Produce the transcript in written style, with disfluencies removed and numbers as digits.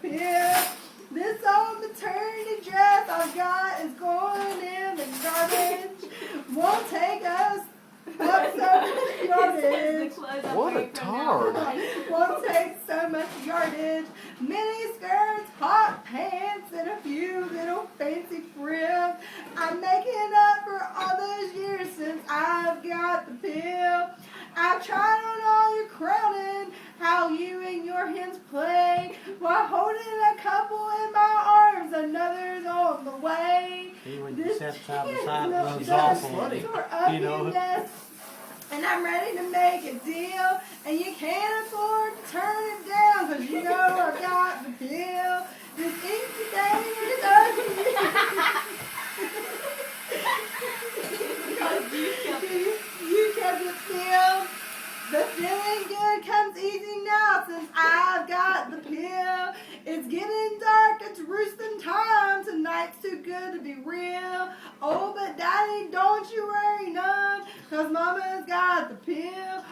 pill. This old maternity dress I've got is going in the garbage. Won't take us up so much yardage. What a tard. Won't take so much yardage. Mini skirts, hot pants, and a few little fancy frills. I'm making up for all those years since I've got the pill. I've tried on all your crowning, how you and your hens play, while holding a couple in my arms, another's on the way. See, when you set side by side, No, it runs no, off on funny. you. you know. And I'm ready to make a deal, and you can't afford to turn it down, cause you know I got the pill. This incubator's ugly. You kept it filled. The feeling good comes easy now since I've got the pill. It's getting dark, it's roosting time. Tonight's too good to be real. Oh, but daddy, don't you worry none, cause mama's got the pill.